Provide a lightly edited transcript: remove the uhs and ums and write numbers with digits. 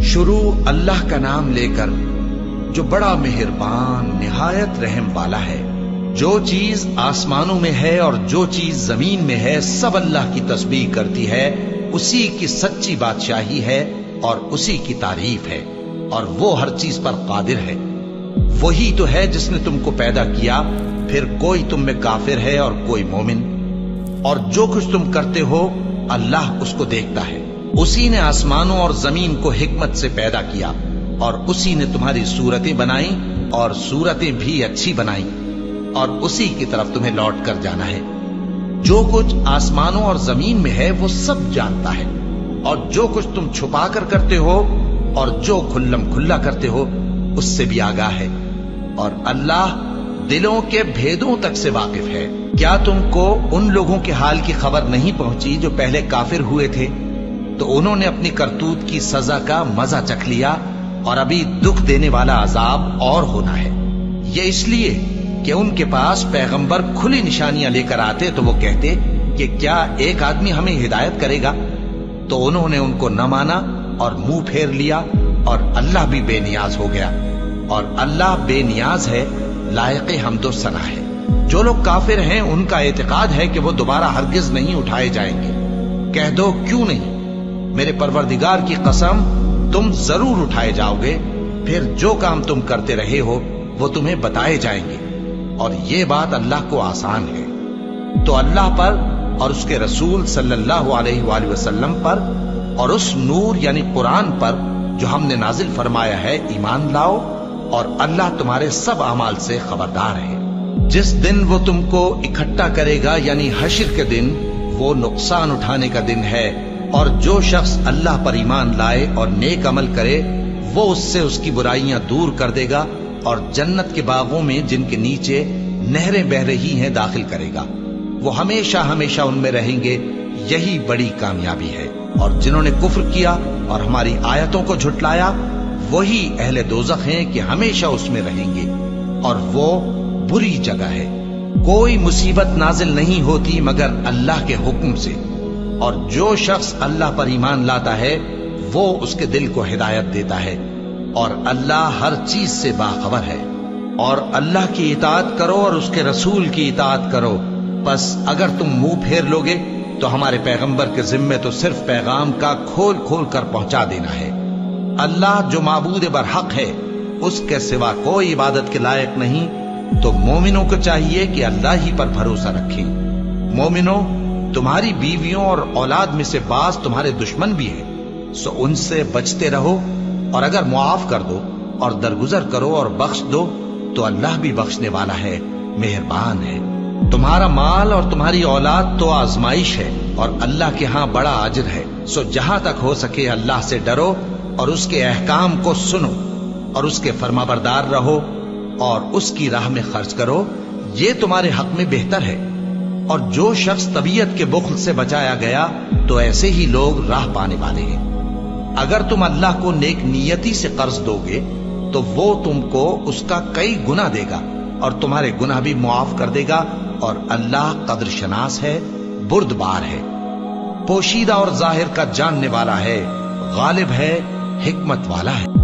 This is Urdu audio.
شروع اللہ کا نام لے کر جو بڑا مہربان نہایت رحم والا ہے۔ جو چیز آسمانوں میں ہے اور جو چیز زمین میں ہے سب اللہ کی تسبیح کرتی ہے، اسی کی سچی بادشاہی ہے اور اسی کی تعریف ہے، اور وہ ہر چیز پر قادر ہے۔ وہی تو ہے جس نے تم کو پیدا کیا، پھر کوئی تم میں کافر ہے اور کوئی مومن، اور جو کچھ تم کرتے ہو اللہ اس کو دیکھتا ہے۔ اسی نے آسمانوں اور زمین کو حکمت سے پیدا کیا، اور اسی نے تمہاری صورتیں بنائیں اور صورتیں بھی اچھی بنائیں، اور اسی کی طرف تمہیں لوٹ کر جانا ہے۔ جو کچھ آسمانوں اور زمین میں ہے وہ سب جانتا ہے، اور جو کچھ تم چھپا کر کرتے ہو اور جو کھلم کھلا کرتے ہو اس سے بھی آگاہ ہے، اور اللہ دلوں کے بھیدوں تک سے واقف ہے۔ کیا تم کو ان لوگوں کے حال کی خبر نہیں پہنچی جو پہلے کافر ہوئے تھے؟ تو انہوں نے اپنی کرتوت کی سزا کا مزہ چکھ لیا، اور ابھی دکھ دینے والا عذاب اور ہونا ہے۔ یہ اس لیے کہ ان کے پاس پیغمبر کھلی نشانیاں لے کر آتے تو وہ کہتے کہ کیا ایک آدمی ہمیں ہدایت کرے گا؟ تو انہوں نے ان کو نہ مانا اور منہ پھیر لیا، اور اللہ بھی بے نیاز ہو گیا، اور اللہ بے نیاز ہے، لائق حمد و ثنا ہے۔ جو لوگ کافر ہیں ان کا اعتقاد ہے کہ وہ دوبارہ ہرگز نہیں اٹھائے جائیں گے۔ کہہ دو کیوں نہیں؟ میرے پروردگار کی قسم تم ضرور اٹھائے جاؤ گے، پھر جو کام تم کرتے رہے ہو وہ تمہیں بتائے جائیں گے، اور یہ بات اللہ کو آسان ہے۔ تو اللہ پر اور اس کے رسول صلی اللہ علیہ وآلہ وسلم پر اور اس نور یعنی قرآن پر جو ہم نے نازل فرمایا ہے ایمان لاؤ، اور اللہ تمہارے سب اعمال سے خبردار ہے۔ جس دن وہ تم کو اکٹھا کرے گا یعنی حشر کے دن، وہ نقصان اٹھانے کا دن ہے، اور جو شخص اللہ پر ایمان لائے اور نیک عمل کرے وہ اس سے اس کی برائیاں دور کر دے گا، اور جنت کے باغوں میں جن کے نیچے نہریں بہ رہی ہیں داخل کرے گا۔ وہ ہمیشہ ہمیشہ ان میں رہیں گے، یہی بڑی کامیابی ہے۔ اور جنہوں نے کفر کیا اور ہماری آیتوں کو جھٹلایا وہی اہل دوزخ ہیں کہ ہمیشہ اس میں رہیں گے، اور وہ بری جگہ ہے۔ کوئی مصیبت نازل نہیں ہوتی مگر اللہ کے حکم سے، اور جو شخص اللہ پر ایمان لاتا ہے وہ اس کے دل کو ہدایت دیتا ہے، اور اللہ ہر چیز سے باخبر ہے۔ اور اللہ کی اطاعت کرو اور اس کے رسول کی اطاعت کرو، بس اگر تم منہ پھیر لوگے تو ہمارے پیغمبر کے ذمے تو صرف پیغام کا کھول کھول کر پہنچا دینا ہے۔ اللہ جو معبود برحق ہے اس کے سوا کوئی عبادت کے لائق نہیں، تو مومنوں کو چاہیے کہ اللہ ہی پر بھروسہ رکھیں۔ مومنوں، تمہاری بیویوں اور اولاد میں سے بعض تمہارے دشمن بھی ہیں، سو ان سے بچتے رہو، اور اگر معاف کر دو اور درگزر کرو اور بخش دو تو اللہ بھی بخشنے والا ہے، مہربان ہے۔ تمہارا مال اور تمہاری اولاد تو آزمائش ہے، اور اللہ کے ہاں بڑا اجر ہے، سو جہاں تک ہو سکے اللہ سے ڈرو اور اس کے احکام کو سنو، اور اس کے فرمانبردار رہو، اور اس کی راہ میں خرچ کرو، یہ تمہارے حق میں بہتر ہے۔ اور جو شخص طبیعت کے بخل سے بچایا گیا تو ایسے ہی لوگ راہ پانے والے ہیں۔ اگر تم اللہ کو نیک نیتی سے قرض دو گے تو وہ تم کو اس کا کئی گنا دے گا، اور تمہارے گناہ بھی معاف کر دے گا، اور اللہ قدر شناس ہے، بردبار ہے، پوشیدہ اور ظاہر کا جاننے والا ہے، غالب ہے، حکمت والا ہے۔